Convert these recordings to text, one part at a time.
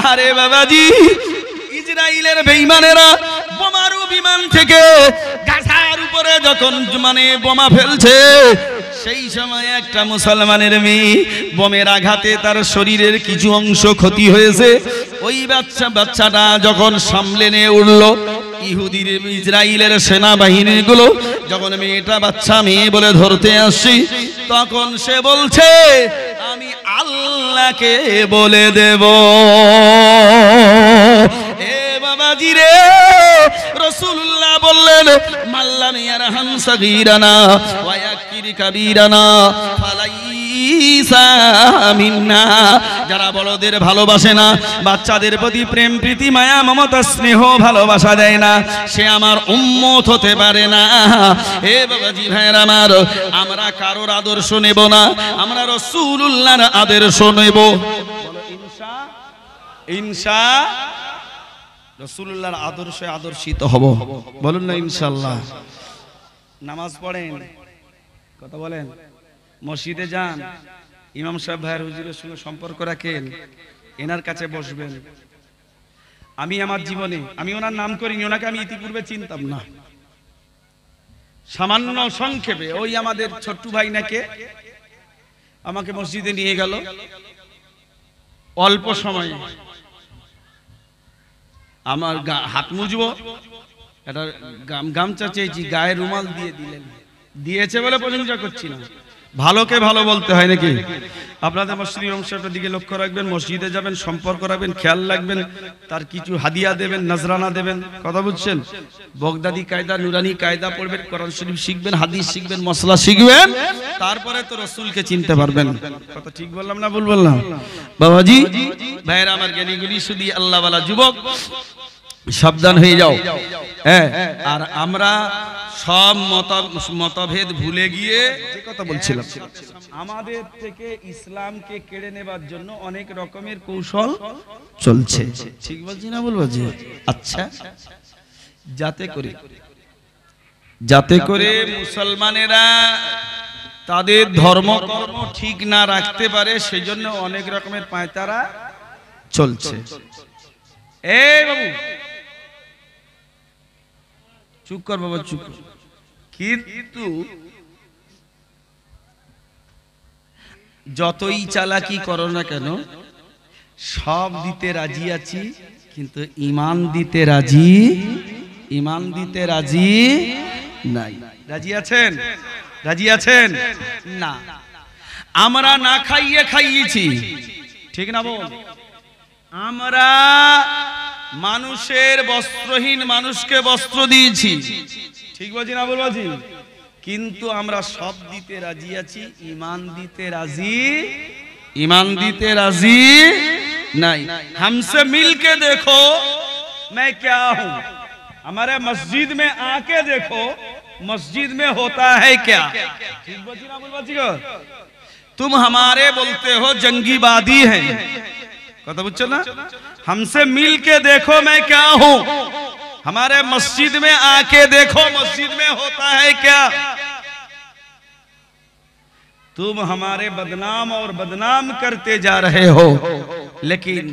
আরে বাবাজি, ইসরাইলের বেঈমানেরা বোমারু বিমান থেকে গাজার উপরে যখন মানে বোমা ফেলছে, সেই সময় একটা মুসলমানের মেয়ে বোমের আঘাতে তার শরীরের কিছু অংশ ক্ষতি হয়েছে। ওই বাচ্চাটা যখন সামলে নিয়ে উঠলো, ইহুদির ইসরাইলের সেনাবাহিনীগুলো যখন মেয়েটা বাচ্চা মেয়ে বলে ধরতে আসছি, তখন সে বলছে আমি আল্লাহকে বলে দেব। এ বাবাজি রে, রাসূলুল্লাহ বললেন মাল্লাম ইয়ারহাম সাগীরানা ওয়া ইয়াকির কাবীরানা ফালাইসা মিন্না। যারা বড়দের ভালোবাসে না, বাচ্চাদের প্রতি প্রেম প্রীতি মায়া মমতা স্নেহ ভালোবাসা দেয় না, সে আমার উম্মত হতে পারে না। হে বাবাজি ভাইরা আমার, আমরা কারোর আদর্শ নেব না, আমরা রাসূলুল্লাহর আদর্শ নেব। ইনশাআল্লাহ রাসূলুল্লাহর আদর্শে আদর্শিত হব। বলুন না ইনশাআল্লাহ। নামাজ পড়েন, কথা বলেন, মসজিদে যান, ইমাম সাহেব ভাইয়ের হুজুরের সঙ্গে সম্পর্ক রাখেন, এনার কাছে বসবেন। আমি আমার জীবনে আমি ওনার নাম করিনি, ওনাকে আমি ইতিপূর্বে চিনতাম না। সামান্য সংক্ষেপে ওই আমাদের ছোট্টু ভাই নাকে আমাকে মসজিদে নিয়ে গেল অল্প সময়ে। আমার হাত মুছবো, একটা গামছা চেয়েছি, গায়ে রুমাল দিয়ে দিলেন। দিয়েছে বলে প্রশংসা করছি না, ভালোকে ভালো বলতে হয় নাকি? আপনাদের মসজিদ অংশটার দিকে লক্ষ্য রাখবেন, মসজিদে যাবেন, সম্পর্ক রাখবেন, খেয়াল রাখবেন, তার কিছু হাদিয়া দেবেন, নজরানা দেবেন। কথা বুঝছেন? বগদাদি কায়দা, নুরানি কায়দা পড়বেন, কোরআন শরীফ শিখবেন, হাদিস শিখবেন, মশলা শিখবেন, তারপরে তো রাসূলকে চিনতে পারবেন। কথা ঠিক বললাম না ভুল বললাম? বাবাজি ভাইরা আমার, জ্ঞানীগুলি শুধু আল্লাহওয়ালা যুবক, সাবধান হয়ে যাও। হ্যাঁ, আর আমরা সব মতভেদ ভুলে গিয়ে যে কথা বলছিলাম, আমাদের থেকে ইসলামকে কেড়ে নেবার জন্য অনেক রকমের কৌশল চলছে। ঠিক বলছি না ভুল বলছি? আচ্ছা, যাতে করে মুসলমানেরা তাদের ধর্মকর্ম ঠিক না রাখতে পারে, সেজন্য অনেক রকমের পায়তারা চলছে। এই বাবু চুপ কর বাবা, চুপ কর। কিন্তু যতই চালাকি করো না কেন, সব দিতে রাজি আছি, কিন্তু ইমান দিতে রাজি নাই। রাজি আছেন? রাজি আছেন না? আমরা না খাইয়ে খাইয়েছি, ঠিক না বল? আমরা মানুষের বস্ত্রহীন মানুষকে বস্ত্র দিয়েছি, ঠিক বলছি না বলছি? কিন্তু আমরা সব দিতে রাজি আছি, ইমান দিতে রাজি নাই। हमसे मिलके देखो मैं क्या हूं, हमारे मस्जिद में आके देखो मस्जिद में होता है क्या। ठीक बची ना बोल, तुम हमारे बोलते हो जंगीबादी हैं, কথা বুঝছো না? हमसे मिल के देखो मैं क्या हूं, हमारे मस्जिद में आके देखो मस्जिद में होता है क्या। तुम हमारे बदनाम और बदनाम करते जा रहे हो, लेकिन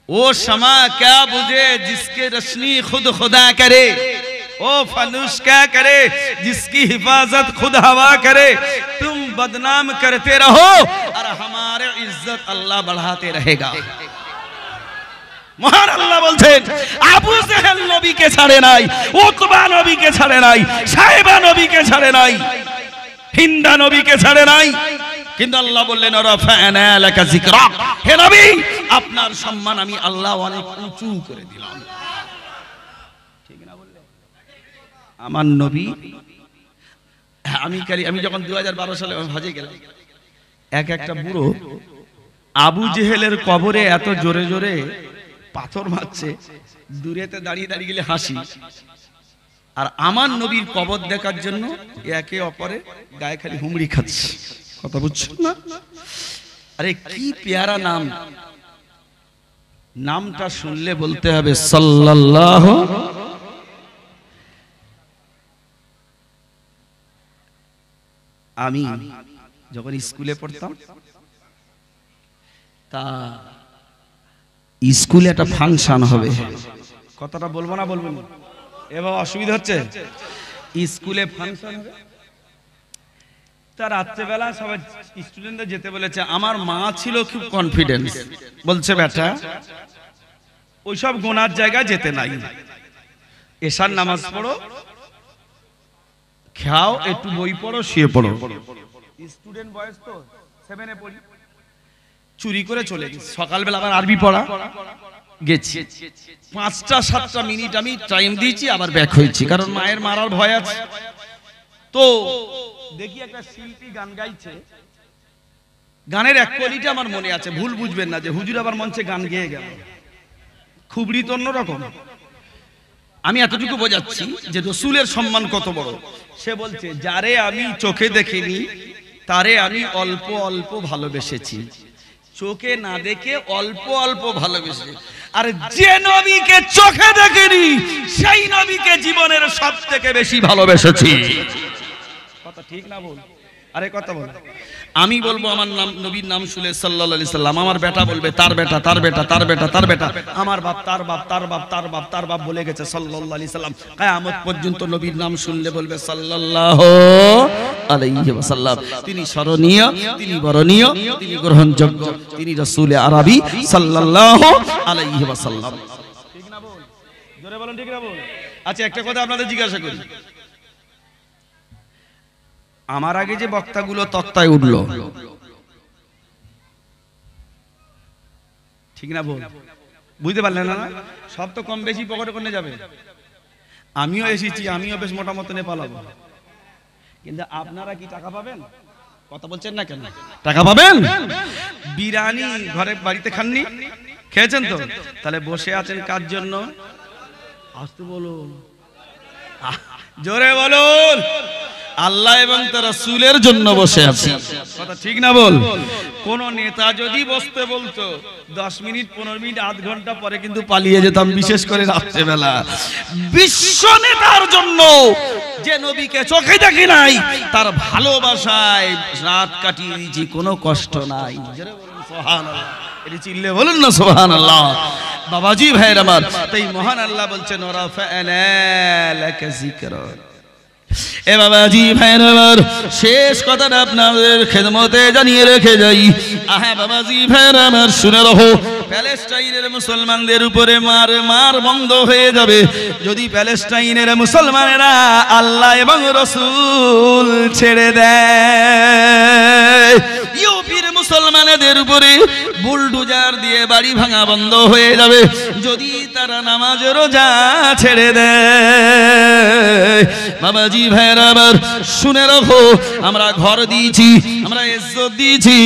वो शमा क्या बुझे जिसके रोशनी खुद खुदा करे, वो फनुश क्या करे जिसकी हिफाजत खुद हवा करे। तुम बदनाम करते रहो और हमारे इज्जत अल्लाह बढ़ाते रहेगा। মহান আল্লাহ বলছেন, আবু জেহেল নবীকে ছাড়ে নাই, উতবা নবীকে ছাড়ে নাই, সাইবা নবীকে ছাড়ে নাই, হিন্দা নবীকে ছাড়ে নাই, কিন্তু আল্লাহ বললেন রাফা'না লাকা যিকরাক, হে নবী আপনার সম্মান আমি আল্লাহ অনেক উঁচু করে দিলাম। ঠিক না বললেন? আমার নবী, আমি যখন 2012 সালে হজে গেলাম, একটা বুড়ো আবু জেহেলের কবরে এত জোরে জোরে পাথর মারছে, দূরেতে দাঁড়িয়ে দাঁড়িয়ে গেলে হাসি, আর আমার নবীর কবর দেখার জন্য একে অপরে গায়ে খালি হুমড়ি খাচ্ছে। কথা বুঝছো না? আরে কি পেয়ারা নাম, নামটা শুনলে বলতে হবে সাল্লাল্লাহু। আমি যখন স্কুলে পড়তাম, তা স্কুলে একটা ফাংশন হবে, কথাটা বলবো না বলবো না, এবার অসুবিধা হচ্ছে। স্কুলে ফাংশন হবে, তার রাত্রেবেলা সবাই স্টুডেন্টদের যেতে বলেছে। আমার মা ছিল খুব কনফিডেন্স, বলছে বেটা ওইসব গোনার জায়গায় যেতে নাই, এশার নামাজ পড়ো, খাও, একটু বই পড়ো, শুয়ে পড়ো। স্টুডেন্ট বয়স তো 7 এ পড়ি, চুরি করে চলে গেছি। সকালবেলা আবার আরবি পড়া গেছি, 5টা 7টা মিনিট আমি টাইম দিয়েছি, আবার ব্যাক হয়েছি, কারণ মায়ের মারার ভয় আছে। তো দেখি একটা শিল্পী গান গাইছে, গানের এক কলিটা আমার মনে আছে, ভুল বুঝবেন না যে হুজুর আবার মঞ্চে গান গেয়ে গেল, খুব রীত অন্যরকম। আমি এতটুকু বোঝাচ্ছি যে রসুলের সম্মান কত বড়। সে বলছে, যারে আমি চোখে দেখিনি তারে আমি অল্প অল্প ভালোবেসেছি, চোখে না দেখে অল্প অল্প ভালোবেসে, আর যে নবীকে চোখে দেখেনি সেই নবীকে জীবনের সবথেকে বেশি ভালোবেসেছি। কথা ঠিক না বল? আরে কথা বল। আমি বলবো আমার নাম, নবীর নাম শুনে সাল্লাল্লাহু আলাইহি সাল্লাম, আমার বেটা বলবে তার বেটা, তার বেটা, তার বেটা, তার বেটা, আমার বাপ, তার বাপ, তার বাপ, তার বাপ, তার বাপ বলে গেছে সাল্লাল্লাহু আলাইহি সাল্লাম। কিয়ামত পর্যন্ত নবীর নাম শুনলে বলবে সাল্লাল্লাহু আলাইহি ওয়াসাল্লাম। তিনি স্মরণীয়, তিনি বরণীয়, তিনি গ্রহণযোগ্য, তিনি রাসূল আরবি সাল্লাল্লাহু আলাইহি ওয়াসাল্লাম। ঠিক না বল? জোরে বলেন ঠিক না বল? আচ্ছা একটা কথা আপনাদের জিজ্ঞাসা করি, আমার আগে যে বক্তাগুলো তক্তায় উঠলো, ঠিক না বল? বুঝতে পারলেন না? সব তো কম বেশি পকেটে করে যাবে। আমিও এসেছি, আমিও বেশ মোটা মতনে পালাবো, কিন্তু আপনারা কি টাকা পাবেন? কথা বলছেন না কেন? টাকা পাবেন? বিরিয়ানি ঘরে বাড়িতে খাননি, খেয়েছেন তো? তাহলে বসে আছেন কার জন্য? আসতে বলুন, জোরে বলুন। আল্লাহ এবং তার রাসূলের জন্য বসে আছি, কথা ঠিক না বল? কোন নেতা যদি বসতে বলতো 10 মিনিট 15 মিনিট আধ ঘন্টা পরে কিন্তু পালিয়ে যেতাম, বিশেষ করে রাত্রেবেলা। বিশ্ব নেতার জন্য যে নবীকে চোখে দেখি নাই তার ভালোবাসায় রাত কাটিয়ে দিয়েছি, কোনো কষ্ট নাই। জোরে বলুন সুবহানাল্লাহ, এটি চিল্লে বলুন না সুবহানাল্লাহ। বাবাজি ভাইয়ের আমার, তাই মহান আল্লাহ বলছেন ওয়ারাফা'না লাকা যিকরাক। এ বাবাজি ভাইয়ের আমার, শেষ কথাটা আপনাদের খেদমতে জানিয়ে রেখে যাই। আহা বাবাজি ভাইয়ের আমার, শুনে রাখো, প্যালেস্টাইনের মুসলমানদের উপরে মার বন্ধ হয়ে যাবে যদি প্যালেস্টাইনের মুসলমানেরা আল্লাহ এবং রাসূল ছেড়ে দেয়। ইউপির মুসলমানদের উপরে বুলডোজার দিয়ে বাড়ি ভাঙা বন্ধ হয়ে যাবে যদি তারা নামাজ রোজা ছেড়ে দেয়। বাবাজি ভাইরা আমার, শুনে রাখো, আমরা ঘর দিয়েছি, আমরা ইজ্জত দিয়েছি,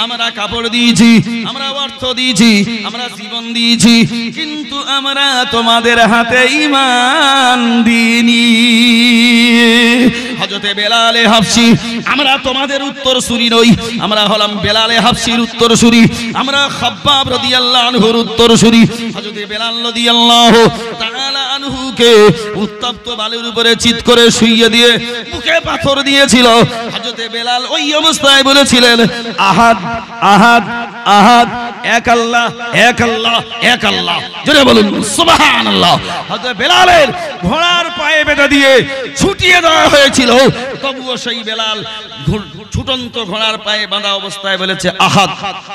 আমরা কাপড় দিয়েছি, আমরা অর্থ দিয়েছি, আমরা জীবন দিয়েছি, কিন্তু আমরা তোমাদের হাতে ঈমান দিইনি। হযরতে বেলালে হাবশী, আমরা তোমাদের উত্তরসূরি নই, আমরা হলাম বেলালে হাবশীর উত্তরসূরি, আমরা খাব্বাব রাদিয়াল্লাহু আনহুর উত্তরসূরি। হযরতে বেলাল রাদিয়াল্লাহু তাআলা আনহুকে উত্তপ্ত বালুর উপরে চিৎ করে শুইয়ে দিয়ে বুকে পাথর দিয়েছিল। হযরতে বেলাল ওই অবস্থায় বলেছিলেন আহাদ আহাদ আহাদ, এক আল্লাহ, এক আল্লাহ, এক আল্লাহ। জোরে বলুন সুবহানাল্লাহ। হযরত বেলালের ঘোড়ার পায়ে বেঁধে দিয়ে ছুটিয়ে দেওয়া হয়েছিল, তবুও সেই বেলাল ছুটন্ত ঘোড়ার পায়ে বাঁধা অবস্থায় বলেছে আহাদ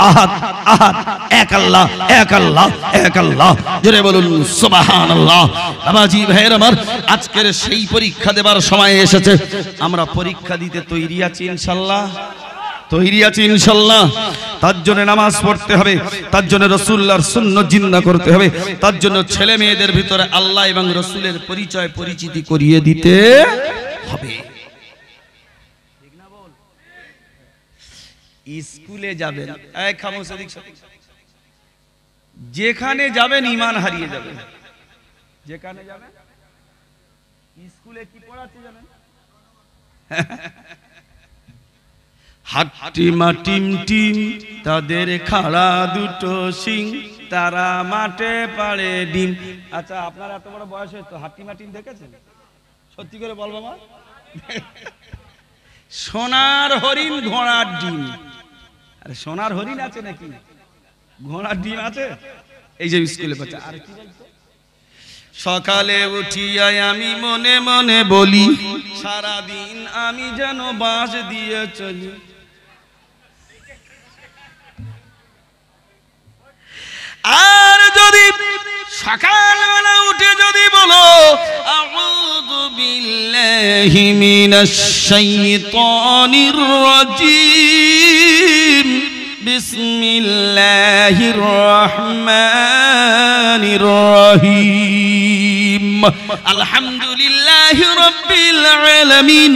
আহাদ আহাদ, এক আল্লাহ, এক আল্লাহ, এক আল্লাহ। জোরে বলুন সুবহানাল্লাহ। বাবাজি ভাইয়ের আমার, আজকের সেই পরীক্ষা দেবার সময় এসেছে। আমরা পরীক্ষা দিতে তৈরি আছি ইনশাআল্লাহ, তৈরি আছি ইনশাআল্লাহ। তার জন্য নামাজ পড়তে হবে, তার জন্য রাসূলুল্লাহর সুন্নাত জিন্দা করতে হবে, তার জন্য ছেলে মেয়েদের ভিতরে আল্লাহ এবং রাসূলের পরিচয় পরিচিতি করিয়ে দিতে হবে। ঠিক না বল? স্কুলে যাবেন, এই খামোশ, এদিক সেদিক, যেখানে যাবেন ঈমান হারিয়ে যাবেন। যেখানে যাবেন, স্কুলে কি পড়াচ্ছে জানেন? হাট্টিমা টিম টিম, তাদের খাড়া দুটো শিং, তারা মাঠে পাড়ে ডিম। আচ্ছা, আপনার এত বড় বয়স হয়েছে, হাট্টিমা টিম দেখেছেন? সত্যি করে বল বাবা। সোনার হরিণ, ঘোড়ার ডিম। আরে সোনার হরিণ আছে নাকি? ঘোড়ার ডিম আছে? এই যে স্কুলে বাচ্চা। আর কি বলতো, সকালে উঠিয়া আমি মনে মনে বলি, সারা দিন আমি যেন বাঁশ দিয়ে চলি। আর যদি সকালবেলা উঠে যদি বলো, আউযু বিল্লাহি মিনাশ শাইতানির রাজীম, বিসমিল্লাহির রহমানির রহিম, আলহামদুলিল্লাহি রাব্বিল আলামিন,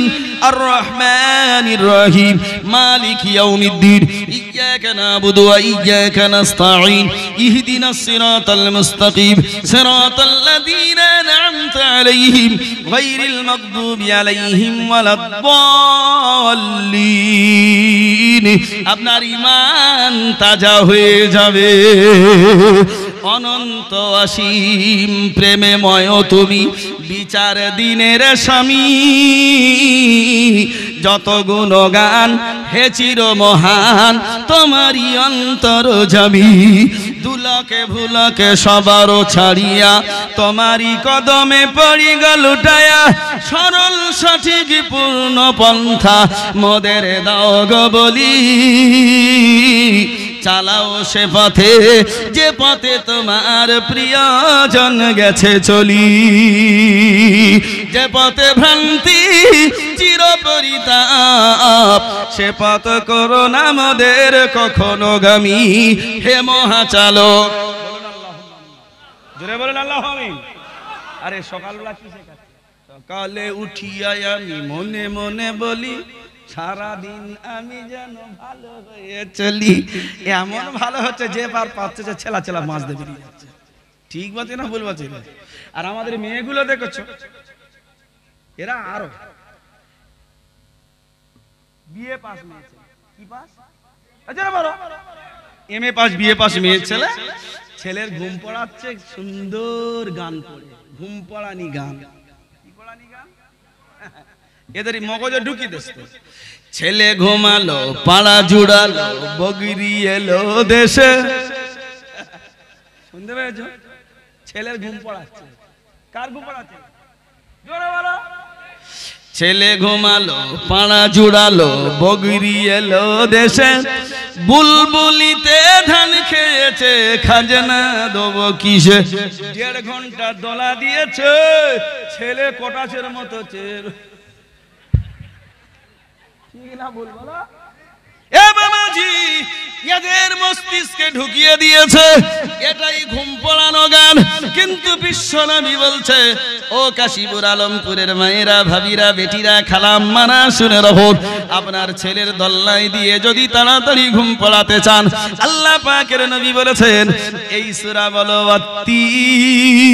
আর রহমানির রহিম, মালিক ইয়াউমিদ্দিন, ইয়্যাকা না'বুদু ওয়া ইয়্যাকা নাস্তাঈন, ইহদিনাস সিরাতাল মুস্তাকিম, সিরাতাল্লাযীনা আন'আমতা আলাইহিম, গায়রিল মাগদুবি আলাইহিম ওয়ালাদ-দাল্লিন। আপনার ঈমান তাজা হয়ে যাবে। অনন্ত অসীম প্রেমেময় তুমি, বিচার দিনের স্বামী, যত গুণগান হে চির মহান তোমারই অন্তর জামি। দুলকে ভুলকে সবারও ছাড়িয়া তোমারই কদমে পড়ি গা লুটায়া, সরল সঠিক পূর্ণ পন্থা মোদের দাও গো বলি। চালাও সে পথে যে পথে তোমার প্রিয়জন গেছে চলি, যে পথে ভ্রান্তি চিরপরিতাপ, সে পথ করো না মোদের কখনো গামী। হে মহাচালক, জোরে বলেন আল্লাহু আমিন। আরে সকালবেলা কি শেখাচ্ছে? সকালে উঠিয়া আমি মনে মনে বলি, সারা দিন আমি যেন ভালো হয়ে চলি। এমন ভালো হচ্ছে যে পার পাচ্ছে যে ছেলা ছেলা মাছ দিয়ে বেরিয়ে যাচ্ছে। ঠিক বলছে না ভুল বলছে? আর আমাদের মেয়েগুলো দেখছো, এরা আরো বিএ পাস মেয়ে ছেলে। কি পাস? আচ্ছা বলো, এমএ পাস বিএ পাস মেয়ে ছেলে, ছেলের ঘুম পড়াচ্ছে সুন্দর গান পড়ে, ঘুম পড়ানি গান। কি পড়ানি গান? এদেরই মগজে ঢুকি দিচ্ছে। ছেলে ঘুমালো, পাড়া জুড়ালো, বগরি এলো দেশে। শুনতে পেয়েছ? ছেলের ঘুম পড়াচ্ছে। কার ঘুম পড়াচ্ছে? জোরে বলো। ছেলে ঘুমালো, পাড়া জুড়ালো, বগরি এলো দেশে, বুলবুলিতে ধান খেয়েছে, খাজনা দেবো কিসে। 1.5 ঘন্টা দোলা দিয়েছে, ছেলে কটাছের মতো চের। ঠিক না ভুল বলো? এ বাবাজি, এদের মস্তিষ্কে ঢুকিয়ে দিয়েছে এটাই ঘুম পড়ানো গান। কিন্তু বিশ্বনবী বলছে, ও কাশীপুর আলমপুরের মায়েরা, ভাবিরা, বেটিরা, খালাম্মারা, শুনে রাখুন, আপনার ছেলের দল্লাই দিয়ে যদি তাড়াতাড়ি ঘুম পড়াতে চান, আল্লাহ পাকের নবী বলেছেন এই সূরা বলো, ওয়াত-তিন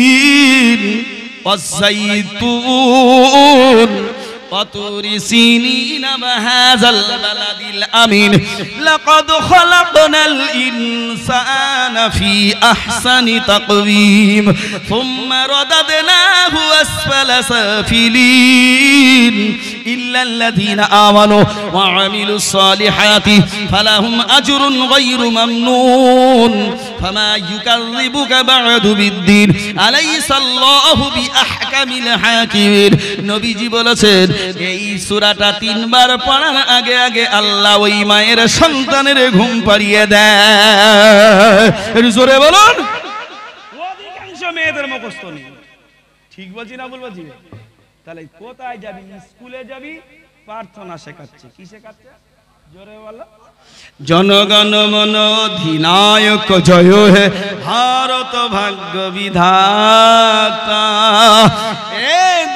ওয়াজ-যাইতুন وطور سينين وهذا البلد الأمين لقد خلقنا الإنسان في أحسن تقويم ثم رددناه أسفل سافلين إلا الذين آمنوا وعملوا الصالحات فلهم أجر غير ممنون فما يكذبك بعد بالدين أليس الله بأحكم الحاكمين নবীজি বলেছেন এই সূরাটা 3 বার পড়ার আগে আগে আল্লাহ ওই মায়ের সন্তানের ঘুম পাড়িয়ে দেয়। জোরে বলুন। অধিকাংশ মেয়েদের মুখস্থ নেই। ঠিক বলছি না ভুল বলছি? তাহলে কোথায় যাবি? স্কুলে যাবি, প্রার্থনা শেখাচ্ছে। কি শেখাচ্ছে? জোরে বলো। জনগণ মন অধিনায়ক জয় হে ভারত ভাগ্য বিধাতা।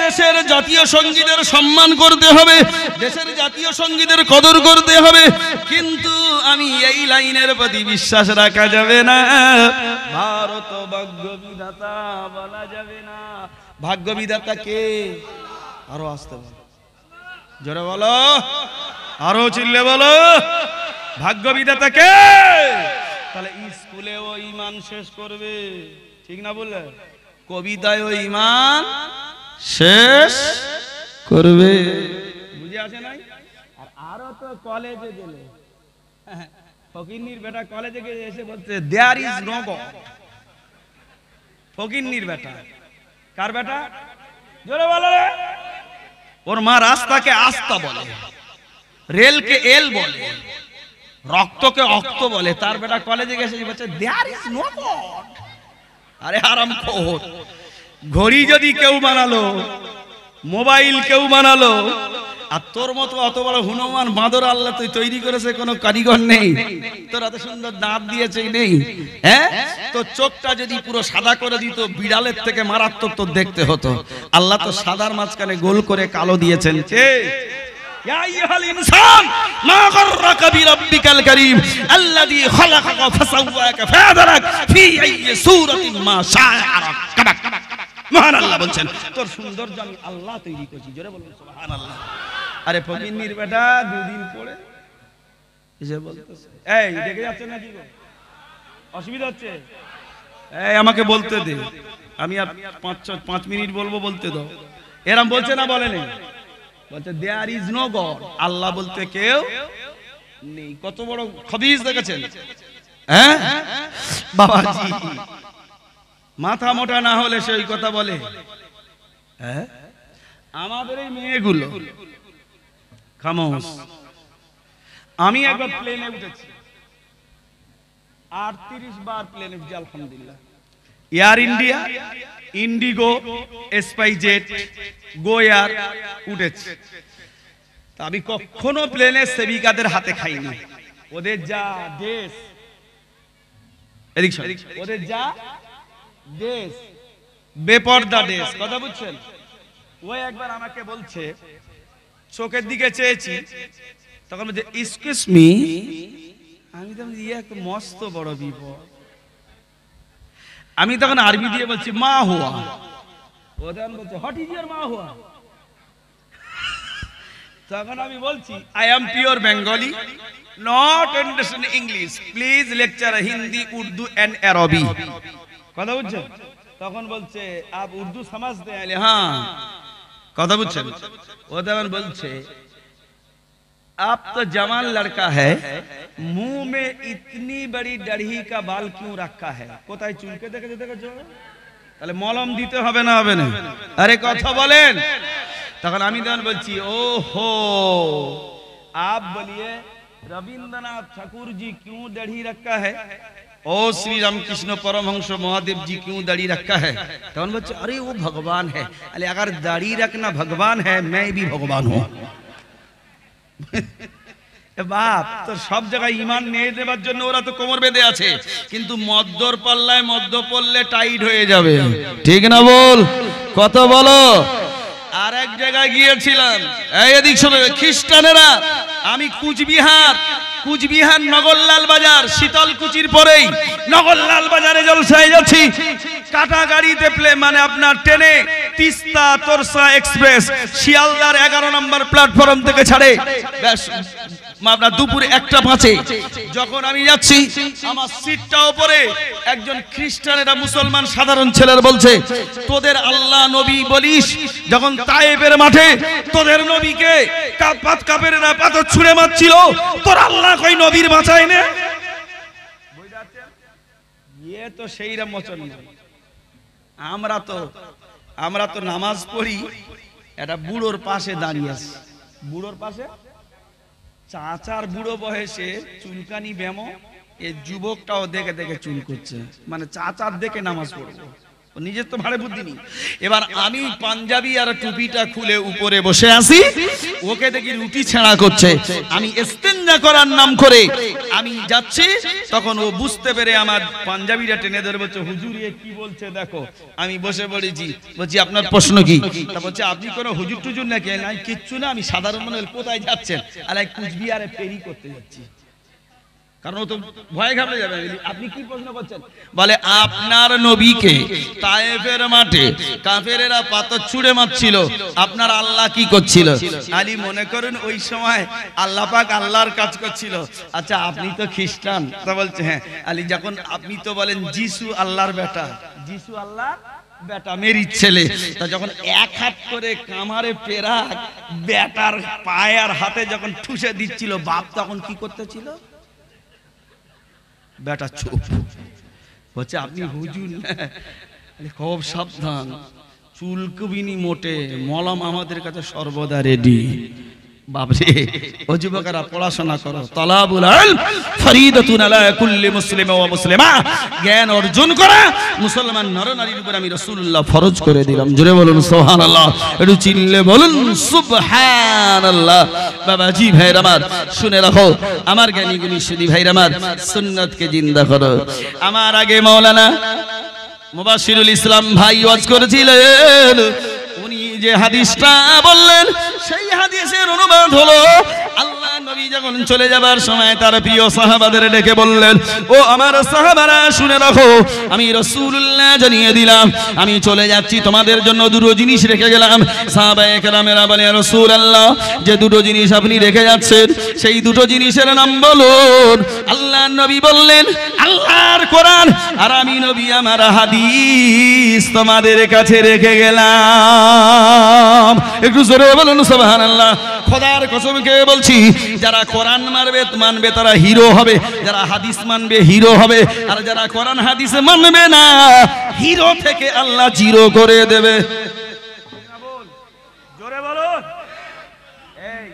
দেশের জাতীয় সঙ্গীতের সম্মান করতে হবে, দেশের জাতীয় সঙ্গীতের কদর করতে হবে, কিন্তু আমি এই লাইনের প্রতি বিশ্বাস রাখা যাবে না। ভারত ভাগ্য বিধাতা বলা যাবে না। ভাগ্য বিধাতা কে? আরো আসতে বলো, জোরে বলো, আরো চিল্লে বলো। ভাগ্য বিধাতা কে? তাহলে স্কুলে ও ঈমান শেষ করবে, ঠিক না বললে? কবিতায় ও ঈমান শেষ করবে। বুঝে আসে নাই? আর আরো তো কলেজে গেলে, ফকিন্নির বেটা কলেজে গিয়ে এসে বলছে দেয়ার ইজ নো গড। ফকিন্নির বেটা। কার বেটা? জোরে বলো রে। ওর মা রাস্তাকে আস্তা বলে, রেলকে এল বলে, রক্তকে অক্ত বলে। তার বেটা কলেজে গেছে বলছে দেয়ার ইজ নো গড। আরে হারামখোর, ঘড়ি যদি কেউ বানালো, মোবাইল কেউ বানালো, আর তোর মতো অত বড় হনুমান বাঁদর আল্লাহ তুই তৈরি করেছে, কোনো কারিগর নেই। তোর এত সুন্দর দাঁত দিয়েছে নেই, হ্যাঁ? তোর চোখটা যদি পুরো সাদা করে দিত, বিড়ালের থেকে মারাত্মক তোর দেখতে হতো। আল্লাহ তো সাদার মাঝখানে গোল করে কালো দিয়েছেন। কে? ইয়া আইয়ুহাল ইনসান মা গাররাকা বিরাব্বিকাল কারীম আল্লাযী খালাকাকা ফাসাওয়াকা ফাআদালাক ফি আইয়ি সূরাতিন মা শাআ রাকাবাক। মহান আল্লাহ বলছেন তোর সৌন্দর্য আমি আল্লাহ তৈরি করেছি। জোরে বলুন সুবহানাল্লাহ। আরে ফকিন্নির বেটা দুদিন পরে এসে বলতেছে, এই দেখে যাচ্ছে নাকি গো? অসুবিধা হচ্ছে? এই আমাকে বলতে দে, আমি আর 5 মিনিট বলবো, বলতে দাও। এরম বলছে না বলে নেই? বলতে দেয়ার ইজ নো গড, আল্লাহ বলতে কেউ নেই। কত বড় খবিস দেখেছেন, হ্যাঁ বাবাজি? মাথা মোটা না হলে সেই কথা বলে। হ্যাঁ, আমাদের এই মেয়েগুলো খামোশ। আমি একবার প্লেনে উঠেছি, 38 বার প্লেনে উঠেছি আলহামদুলিল্লাহ। এয়ার ইন্ডিয়া, ইন্ডিগো, স্পাইজেট, গো এয়ার উঠেছি। আমি কখনো প্লেনে সেবিকাদের হাতে খাইনি। ওদের যা দেশ, ওদের যা দেশ, বেপরদা দেশ, কথা বুঝছেন? ওই একবার আমাকে বলছে, চোখের দিকে চেয়েছি, তখন বলছে এক্সকিউজ মি। আমি তো একটা মস্ত বড় বিপদ। আমি তখন আরবি দিয়ে বলছি মা হুয়া। ওদের বলছে হোয়াট ইজ ইওর মা হুয়া। তখন আমি বলছি I am pure Bengali, not understand English, please lecture Hindi, Urdu and Arabi. কথা বুঝছেন? তখন বলছে আপ উর্দু समझते हैं? হ্যাঁ। কথা বুঝছেন? ও তখন বলছে आप तो जवान लड़का है, मुंह में इतनी बड़ी दाढ़ी का बाल क्यों रखा है? কোথায় চুলকে দেখেছো দেখেছো? তাহলে মলম দিতে হবে না? হবে না? আরে কথা বলেন। তখন আমি তখন বলছি ও हो आप बोलिए रविंद्रनाथ ठाकुर जी क्यों दाढ़ी रखा है? ओ श्री रामकृष्ण परमहंस महादेव जी क्यों दाढ़ी रखा है? तब बच्चे अरे वो भगवान है। अरे अगर दाढ़ी रखना भगवान है, मैं भी भगवान हूँ। বাপ তো সব জায়গায় ইমান নিয়ে দেবার জন্য ওরা তো কোমর বেঁধে আছে, কিন্তু মদ্যর পাল্লায় মদ্য পড়লে টাইট হয়ে যাবে। ঠিক না বল? কত বলো? আর এক জায়গায় গিয়েছিলাম, এই এদিক শুনে খ্রিস্টানেরা, আমি কুচবিহার নগরলাল বাজার, শীতলকুচির পরেই নগরলাল বাজারে জলসায় যাচ্ছি। কাটা গাড়িতে মানে আপনার ট্রেনে তিস্তা তোরসা এক্সপ্রেস শিয়ালদার 11 নম্বর প্ল্যাটফর্ম থেকে ছাড়ে আপনার দুপুর 1:05। যখন আমি যাচ্ছি, আমার সিটটা উপরে একজন খ্রিস্টানেরা মুসলমান সাধারণ ছেলের বলছে তোদের আল্লাহ নবী বলিস, যখন তায়েফের মাঠে তোদের নবীকে কাফেরেরা পাথর ছুঁড়ে মারছিল, তোর আল্লাহ কই নবীর বাঁচায় না? ইয়ে তো সেইরকম মচন না। আমরা তো নামাজ পড়ি, একটা বুড়োর পাশে দাঁড়িয়ে আছি, বুড়োর পাশে চাচার বুড়ো বয়সে চুলকানি ব্যামো, এই যুবকটাও দেখে দেখে চুল করছে, মানে চাচার দেখে নামাজ পড়বো, নিজের তো ভাড়ে বুদ্ধি নেই। এবার আমি পাঞ্জাবি আর টুপিটা খুলে উপরে বসে আছি, ওকে দেখি রুটি ছেঁড়া করছে। আমি ইস্তেঞ্জা করার নাম করে আমি যাচ্ছি, তখন ও বুঝতে পেরে আমার পাঞ্জাবিটা টেনে ধরে বলছে হুজুর এ কি বলছে দেখো। আমি বসে পড়েছি, বলছি আপনার প্রশ্ন কি? তা বলছে আপনি কোনো হুজুর টুজুর নাকি? নাই কিচ্ছু না, আমি সাধারণ মানুষ। কোথায় যাচ্ছেন? আর কুচবিহারে ফেরি করতে যাচ্ছি। কারণ ও তো ভয় ঘাবড়ে যাবে। আপনি কি প্রশ্ন করছেন? বলে আপনার নবীকে তায়েফের মাঠে কাফেরেরা পাথর ছুঁড়ে মারছিল, আপনার আল্লাহ কি করছিল? আলী মনে করুন ওই সময় আল্লাহ পাক আল্লাহর কাজ করছিল। আচ্ছা আপনি তো খ্রিস্টান? তা বলছে হ্যাঁ। আলী যখন আপনি তো বলেন যিশু আল্লাহর বেটা, যিশু আল্লাহর বেটা মেরির ছেলে, তা যখন এক হাত করে কামারে পেরাক বেটার পায়ে আর হাতে যখন ঠুসে দিচ্ছিল, বাপ তখন কি করতেছিল? বেটা চুপ। বলছে আপনি হুজুর? খুব সাবধান, চুলকুবিনি মোটে, মলম আমাদের কাছে সর্বদা রেডি। বাপরে, ও যুবকেরা পড়াশোনা করো। তালাবুল ইলম ফরিদাতুন আলা কুল্লি মুসলিম ওয়া মুসলিমা, জ্ঞান অর্জন করা মুসলমান নরনারীর উপর আমি রাসূলুল্লাহ ফরজ করে দিলাম। জোরে বলুন সুবহানাল্লাহ, একটু চিল্লে বলুন সুবহানাল্লাহ। বাবাজি ভাইরা আমার শুনে রাখো, আমার জ্ঞানী গুণী সুধী ভাইরা আমার, সুন্নাতকে জিন্দা করো। আমার আগে মাওলানা মুবাশশিরুল ইসলাম ভাই ওয়াজ করেছিলেন, উনি যে হাদিসটা বললেন সেই হাদিসের অনুবাদ হলো, আল্লাহ নবী যখন চলে যাবার সময় তার প্রিয় সাহাবাদের ডেকে বললেন, ও আমার সাহাবারা শুনে রাখো, আমি রাসূলুল্লাহ জানিয়ে দিলাম আমি চলে যাচ্ছি, তোমাদের জন্য দুটো জিনিস রেখে গেলাম। সাহাবায়ে কেরামেরা বলে, ইয়া রাসূলুল্লাহ, যে দুটো জিনিস আপনি রেখে যাচ্ছেন সেই দুটো জিনিসের নাম বলুন। আল্লাহ নবী বললেন, আল্লাহর কোরআন আর আমি নবী আমার হাদিস তোমাদের কাছে রেখে গেলাম। একটু জোরে বলুন সুবহানাল্লাহ। খোদার কসম খেয়ে বলছি, যারা কোরআন মানবে তারা হিরো হবে, যারা হাদিস মানবে হিরো হবে, আর যারা কোরআন হাদিস মানবে না হিরো থেকে আল্লাহ জিরো করে দেবে। জোরে বলুন। এই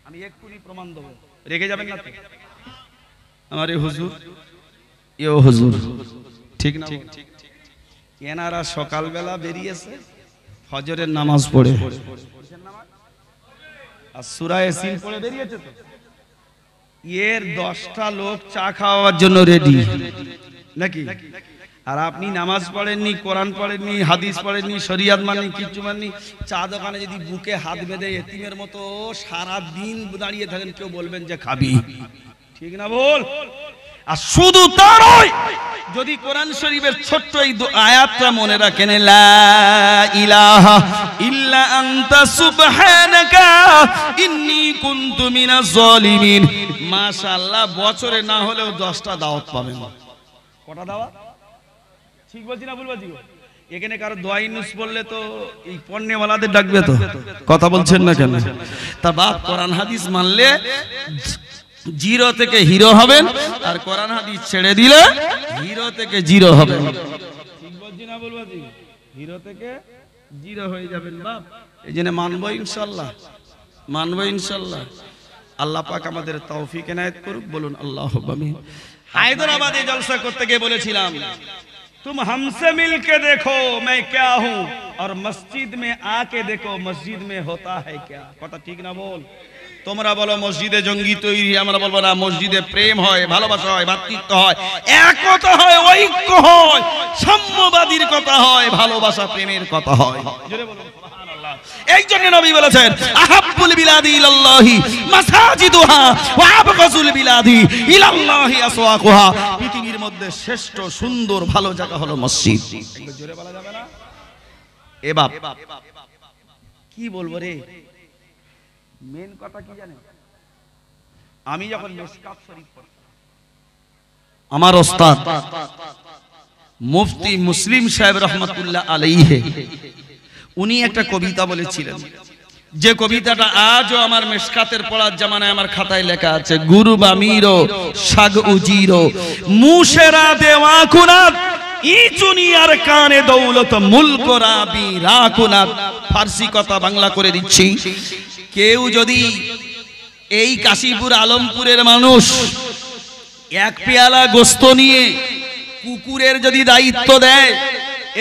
আমি এক্ষুনি প্রমাণ দেব, রেগে যাবেন না তো? আমারে হুজুর, ইয়ো হুজুর, ঠিক না? এনারা সকালবেলা বেরিয়েছে ফজরের নামাজ পড়ে আর সূরা ইয়াসিন পড়ে বেরিয়েছে, তো এর 10টা লোক চা খাওয়ার জন্য রেডি নাকি? আর আপনি নামাজ পড়েননি, কোরআন পড়েননি, হাদিস পড়েননি, শরিয়াত মানেননি, কিচ্ছু মানেননি, চা দোকানে যদি বুকে হাত বেঁধে এতিমের মতো সারা দিন দাঁড়িয়ে থাকেন, কেউ বলবেন যে খাবি, ঠিক না বল? আর শুধু তাই, যদি কোরআন শরীফের ছোট্ট এই আয়াতটা মনে রাখেন, লা ইলাহা ইল্লা আনতা সুবহানাকা ইন্নী কুনতু মিনাজ জালিমিন, মাশাআল্লাহ, বছরে না হলেও 10টা দাওয়াত পাবেন। কটা দাওয়াত? ঠিক বলছি না ভুল বলছি? এখানে কারো দোয়া ইউনুস বললে তো এই পণ্যওয়ালাদের ডাকবে, তো কথা বলছেন না কেন? তা বাপ, কোরআন হাদিস মানলে জিরো থেকে হিরো হবেন, আর কোরআন হাদিস ছেড়ে দিলে হিরো থেকে জিরো হবেন। ঠিক বলছি না ভুল বলছি? হিরো থেকে জিরো হয়ে যাবেন বাপ। এই জন্য মানবো ইনশাআল্লাহ, মানবো ইনশাআল্লাহ। আল্লাহ পাক আমাদের তৌফিক এনায়েত করুক, বলুন আল্লাহুম্মা আমিন। হায়দ্রাবাদে জলসা করতে গিয়ে বলেছিলাম, तुम हमसे मिलके देखो मैं क्या हूँ, और मस्जिद में आके देखो मस्जिद में होता है क्या। কথা ঠিক না বল? তোমরা বলো মসজিদে জঙ্গি তৈরি, আমরা বলবো না, মসজিদে প্রেম হয়, ভালোবাসা হয়, ভ্রাতৃত্ব হয়, একতা হয়, ঐক্য হয়, সাম্যবাদীর কথা হয়, ভালোবাসা প্রেমের কথা হয়। জোরে বলুন সুবহানাল্লাহ। এই জন্য নবী বলেছেন, আহাব্বুল বিলাদি ইলাল্লাহি মাসাজিদুহা ওয়া আবগাযুল বিলাদি ইলাল্লাহি আসওয়াকুহা। পৃথিবীর মধ্যে শ্রেষ্ঠ সুন্দর ভালো জায়গা হলো মসজিদ। একটু জোরে বলা যাবে না? এ বাপ কি বলবো রে, মেন কথা কি জানেন? আমি যখন মিশকাত শরীফ পড়তাম, আমার ওস্তাদ মুফতি মুসলিম সাহেব রহমাতুল্লাহ আলাইহি, উনি একটা কবিতা বলেছিলেন, যে কবিতাটা আজও আমার মিশকাতের পড়ার জামানায় আমার খাতায় লেখা আছে, গুরু বামিরো সাগ উজিরো মুশেরা দেওয়া কুনাত ই দুনিয়ার কানে দৌলত মুলক রাবি রাকুনাত। ফার্সি কথা বাংলা করে দিচ্ছি, কেউ যদি এই কাশীপুর আলমপুরের মানুষ এক পেয়ালা গোস্ত নিয়ে কুকুরের যদি দায়িত্ব দেয়,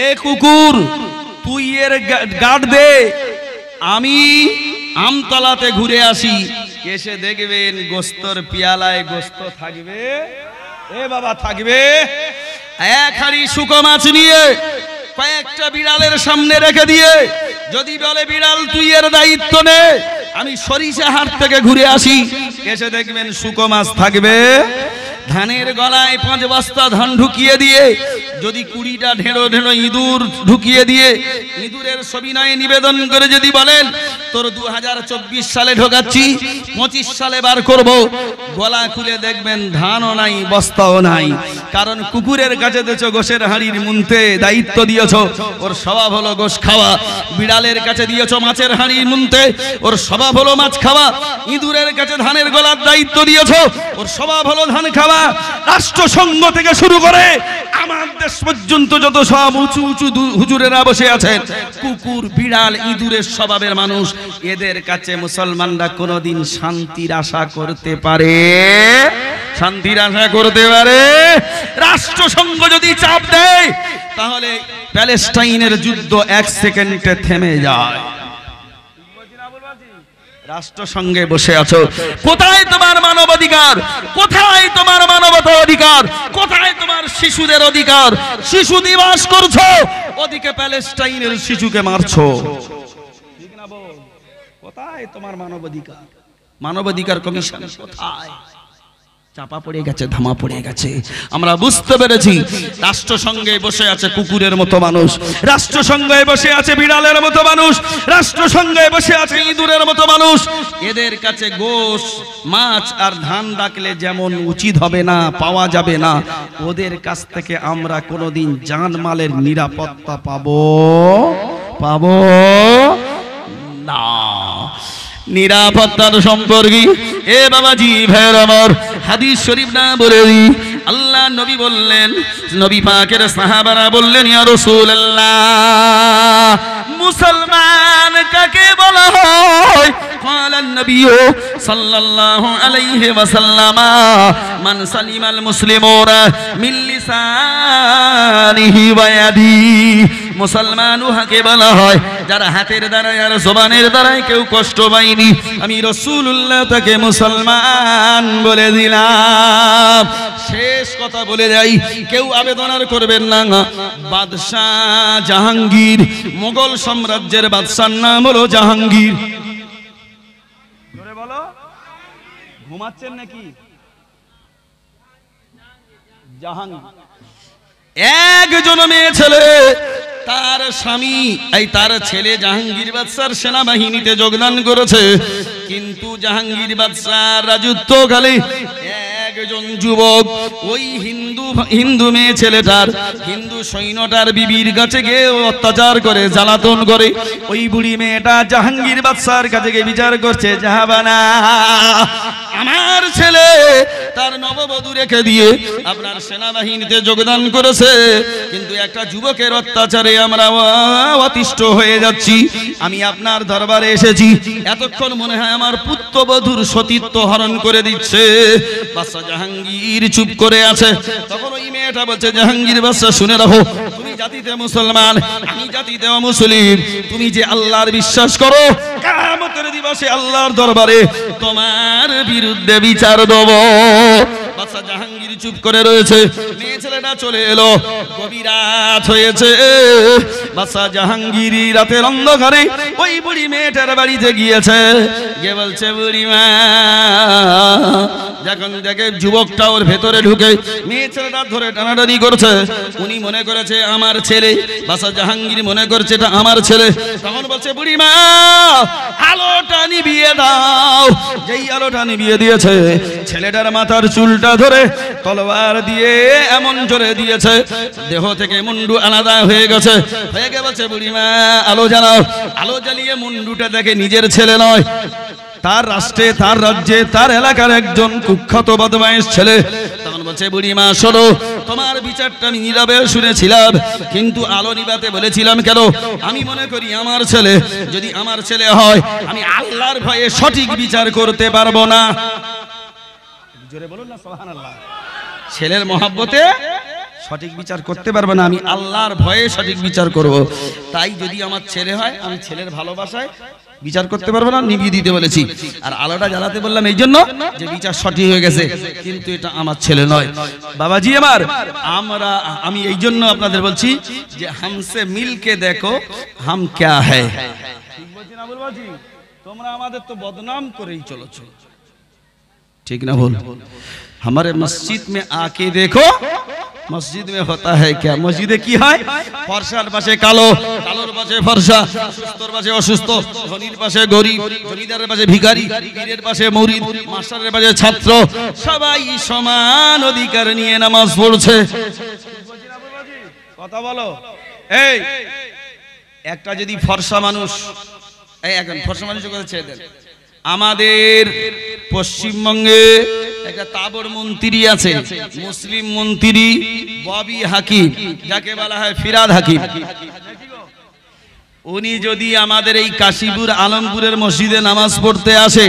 এ কুকুর তুই এর গার্ড দে, আমি আমতলাতে ঘুরে আসি, এসে দেখবেন গোস্তর পেয়ালায় গোস্ত থাকবে, এ বাবা থাকবে। এক হাঁড়ি শুকো মাছ নিয়ে কয়েকটা বিড়ালের সামনে রেখে দিয়ে যদি বলে, বিড়াল তুই এর দায়িত্ব নে, আমি সরিষা হাট থেকে ঘুরে আসি, এসে দেখবেন শুকো মাছ থাকবে। ধানের গলায় 5 বস্তা ধান ঢুকিয়ে দিয়ে যদি 20টা ঢেঁড়ো ঢেঁড়ো ইঁদুর ঢুকিয়ে দিয়ে ইঁদুরের সবিনয়ে নিবেদন করে যদি বলেন, তোর 2024 সালে ঢোকাচ্ছি, 25 সালে বার করব, গলা খুলে দেখবেন ধানও নাই, বস্তাও নাই। কারণ কুকুরের কাছে দিয়েছো গোশের হাঁড়ির মুনতে দায়িত্ব দিয়েছো, ওর স্বভাব হলো গোশ খাওয়া। বিড়ালের কাছে দিয়েছো মাছের হাঁড়ির মুনতে, ওর স্বভাব হলো মাছ খাওয়া। ইঁদুরের কাছে ধানের গলার দায়িত্ব দিয়েছো, ওর স্বভাব হলো ধান খাওয়া। রাষ্ট্রসংঘ থেকে শুরু করে আমার দেশ পর্যন্ত যত সব উঁচু উঁচু হুজুরেরা বসে আছেন, কুকুর বিড়াল ইঁদুরের স্বভাবের মানুষ। এদের কাছে মুসলমানরা কোনোদিন শান্তির আশা করতে পারে? শান্তির আশা করতে পারে? রাষ্ট্রসংঘ যদি চাপ দেয় তাহলে প্যালেস্টাইনের যুদ্ধ 1 সেকেন্ডে থেমে যায়। রাষ্ট্রসংঘে বসে আছো, কোথায় তোমার মানবাধিকার? কোথায় তোমার মানবতা অধিকার? কোথায় তোমার শিশুদের অধিকার? শিশু দিবস করছো, ওদিকে প্যালেস্টাইনের শিশুকে মারছো। ঠিক না বল? কোথায় তোমার মানবাধিকার? মানবাধিকার কমিশন কোথায়? চাপা পড়ে গেছে, ধামা পড়ে গেছে। আমরা বুঝতে পেরেছি রাষ্ট্রসংঘে বসে আছে কুকুরের মতো মানুষ, রাষ্ট্রসংঘে বসে আছে বিড়ালের মতো মানুষ, রাষ্ট্রসংঘে বসে আছে ইঁদুরের মতো মানুষ। এদের কাছে গোশ মাছ আর ধান ডাকলে যেমন উচিত হবে না, পাওয়া যাবে না, ওদের কাছ থেকে আমরা কোনোদিন জানমালের নিরাপত্তা পাবো না। নিরাপত্তার সম্পর্কে এ বাবাজি ভাইয়ের আমার হাদিস শরীফ না বলে দিই। আল্লাহ নবী বললেন, নবী পাকের সাহাবারা বললেন, ইয়া রাসূলুল্লাহ, মুসলমান কাকে বলা হয়? قال النبي صلى الله عليه وسلم من سلم المسلمون من لسانه ويده। মুসলমান উহাকে বলা হয় যারা হাতের দ্বারায় আর জবানের দ্বারায় কেউ কষ্ট পায়নি। আমি রাসূলুল্লাহ তাকে মুসলমান বলে দিলাম। শেষ কথা বলে যাই, কেউ আবেদন আর করবেন না। বাদশাহ জাহাঙ্গীর, মোগল সাম্রাজ্যের বাদশার নাম হলো জাহাঙ্গীর। জোরে বলো, ঘুমাচ্ছেন নাকি? জাহাঙ্গীর একজন মেয়ে ছেলে, তার স্বামী তার ছেলে জাহাঙ্গীর বাদশার সেনাবাহিনীতে যোগদান করেছে। কিন্তু জাহাঙ্গীর বাদশার রাজত্বকালে একজন যুবক ওই হিন্দু মেয়ে ছেলেটার, হিন্দু সৈন্যটার বিবির কাছে গিয়ে অত্যাচার করে, জ্বালাতন করে। ওই বুড়ি মেয়েটা জাহাঙ্গীর বাদশার কাছে গিয়ে বিচার করছে, জাহাবানা, আমার ছেলে তার নববধূ রেখে দিয়ে আপনার সেনাবাহিনীতে যোগদান করেছে, কিন্তু একটা যুবকের অত্যাচারে আমরা অতিষ্ঠ হয়ে যাচ্ছি। আমি আপনার দরবারে এসেছি, এতক্ষণ মনে হয় আমার পুত্রবধূর সতীত্ব হরণ করে দিচ্ছে। বাদশা জাহাঙ্গীর চুপ করে আছে। তখন ওই মেয়েটা বলছে, জাহাঙ্গীর বাদশা শুনে রাখো, তুমি জাতিতে মুসলমান, আমি জাতিতে মুসলিম। তুমি যে আল্লাহর বিশ্বাস করো, কিয়ামতের দিবসে আল্লাহর দরবারে তোমার বিরুদ্ধে বিচার দেব। বাদশা জাহাঙ্গীর চুপ করে রয়েছে। মেয়ে ছেলেটা চলে এলো, গভীর রাত হয়েছে। বাদশা জাহাঙ্গীর রাতের অন্ধকারে ওই বুড়ি মেয়েটার বাড়িতে গিয়েছে, গিয়ে বলছে, বুড়িমা, যখন দেখে যুবকটা ওর ভেতরে ঢুকে মেয়ে ছেলেটা ধরে টানাটানি করছে, উনি মনে করেছে আমার ছেলে, বাদশা জাহাঙ্গীর মনে করছে এটা আমার ছেলে। তখন বলছে, বুড়িমা, আলোটা নিভিয়ে দাও। যেই আলোটা নিভিয়ে দিয়েছে, ছেলেটার মাথার চুলটা ধরে তলোয়ার দিয়ে এমন জোরে দিয়েছে, দেহ থেকে মুন্ডু আলাদা হয়ে গেছে। হয়ে গিয়ে বলছে, বুড়িমা, আলো জ্বালাও। আলো জ্বালিয়ে মুন্ডুটা দেখে নিজের ছেলে নয়, তার রাষ্ট্রে, তার রাজ্যে, তার এলাকার একজন কুখ্যাত বদমাইশ ছেলে। তখন বলছে, বুড়িমা, শোনো, তোমার বিচারটা আমি নীরবে শুনেছিলাম, কিন্তু আলো নিবাতে বলেছিলাম কেন? আমি মনে করি আমার ছেলে, যদি আমার ছেলে হয়, আমি আল্লাহর ভয়ে সঠিক বিচার করতে পারবো না। জোরে বলুন না সুবহানাল্লাহ। ছেলের মহব্বতে সঠিক বিচার করতে পারবো না, আমি আল্লাহর ভয়ে সঠিক বিচার করব। তাই যদি আমার ছেলে হয়, আমি ছেলের ভালোবাসায় বিচার করতে পারবো না, নিভিয়ে দিতে বলেছি। আর আলোটা জ্বালাতে বললাম এই জন্য যে বিচার সঠিক হয়ে গেছে, কিন্তু এটা আমার ছেলে নয়। বাবাজি আমার, আমি এই জন্য আপনাদের বলছি যে হামসে মিলকে দেখো হাম ক্যা হ্যায়। ঠিক বলছি না বাবাজি? তোমরা আমাদের তো বদনাম করেই চলেছো, ঠিক না? বল, हमारे मस्जिद में आके देखो মসজিদ মে হতা হ্যায় ক্যা? মসজিদে কি হয়? ফর্সার পাশে কালো, কালোর পাশে ফর্সা, সুস্থর পাশে অসুস্থ, ধনীর পাশে গরিব, জমিদারের পাশে ভিখারি, পীরের পাশে মুরিদ, মাস্টারের পাশে ছাত্র, সবাই সমান অধিকার নিয়ে নামাজ পড়ছে। কথা বলো। এই একটা যদি ফর্সা মানুষ, এই এখন ফর্সা মানুষের কথা ছেড়ে দেন, আমাদের পশ্চিমবঙ্গে একটা তাবর মন্ত্রী আছে, মুসলিম মন্ত্রী ববি হাকিম, যাকে বলা হয় ফিরাদ হাকিম। উনি যদি আমাদের এই কাশীপুর আলমপুরের মসজিদে নামাজ পড়তে আসে,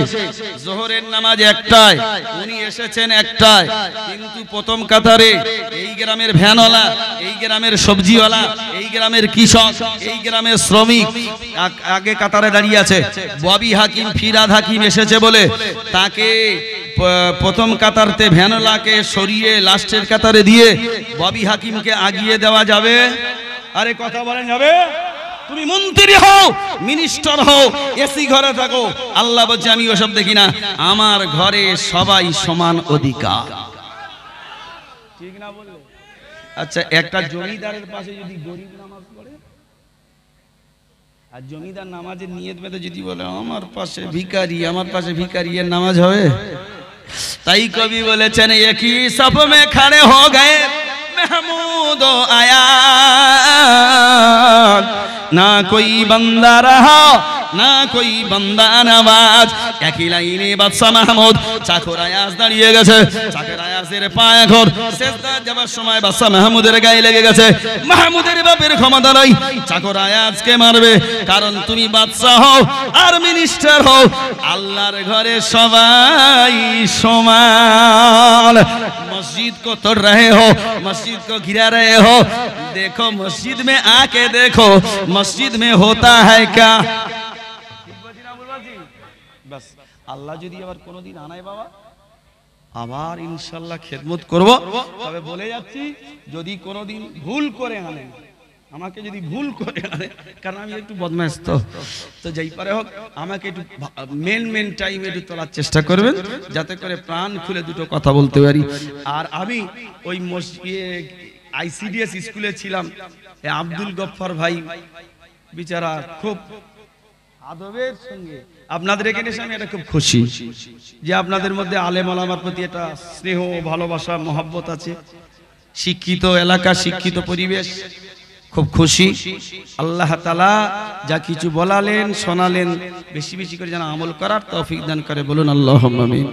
জোহরের নামাজ একটায়, উনি এসেছেন একটায়, কিন্তু প্রথম কাতারে এই গ্রামের ভ্যানওয়ালা, এই গ্রামের সবজিওয়ালা, এই গ্রামের কৃষক, এই গ্রামের শ্রমিক আগে কাতারে দাঁড়িয়ে আছে। ববি হাকিম ফিরাদ হাকিম এসেছে বলে তাকে প্রথম কাতারতে ভ্যানওয়ালাকে সরিয়ে লাস্টের কাতারে দিয়ে ববি হাকিমকে আগিয়ে দেওয়া যাবে? আরে কথা বলেন যাবে? তুমি মন্ত্রী হও, মিনিস্টার হও, এসি ঘরে থাকো, আল্লাহ বলছে আমি ওসব দেখি না, আমার ঘরে সবাই সমান অধিকার। ঠিক না বললে? আচ্ছা, একটা জমিদারের পাশে যদি গরিব নামাজ পড়ে, আর জমিদার নামাজের নিয়ত বেঁধে যদি বলে আমার পাশে ভিখারি, আমার পাশে ভিখারি, এর নামাজ হবে? তাই কবি বলেছেন একই সফ মে খড়ে হো গয়ে महमूद आया, ना कोई बंदा रहा ना कोई बंदा नवाज। একই লাইনে বাদশাহ মাহমুদ চাকর আয়াজ দাঁড়িয়ে গেছে, চাকর আয়াজের পা এখন সেজদা যাবার সময় বাদশাহ মাহমুদের গায়ে লেগে গেছে। মাহমুদের বাপের ক্ষমতা নাই চাকর আয়াজকে মারবে, কারণ তুমি বাদশাহ হও আর মিনিস্টার হও, আল্লাহর ঘরে সবাই সমান। मस्जिद को तोड़ रहे हो, मस्जिद को गिरा रहे हो, देखो मस्जिद में आके देखो मस्जिद में होता है क्या। बस আল্লাহ যদি আবার কোনোদিন আনায় বাবা, আবার ইনশাআল্লাহ খেদমত করব। তবে বলে যাচ্ছি, যদি কোনোদিন ভুল করে আনেন, আমাকে যদি ভুল করে আনে, কারণ আমি একটু বদমাশ, তো যেই পারে হোক আমাকে একটু মেন টাইমে একটু তোলার চেষ্টা করবেন, যাতে করে প্রাণ খুলে দুটো কথা বলতে পারি। আর আমি ওই আইসিডিএস স্কুলে ছিলাম, আব্দুল গফফার ভাই বিচারা খুব আদবের সঙ্গে আপনাদের এখানে এসে আমি এটা খুব খুশি যে আপনাদের মধ্যে আলেম ওলামার প্রতি একটা স্নেহ, ভালোবাসা, মহব্বত আছে। শিক্ষিত এলাকা, শিক্ষিত পরিবেশ, খুব খুশি। আল্লাহ তাআলা যা কিছু বলালেন শোনালেন, বেশি বেশি করে যেন আমল করার তৌফিক দান করে, বলুন আল্লাহুম্মা আমিন।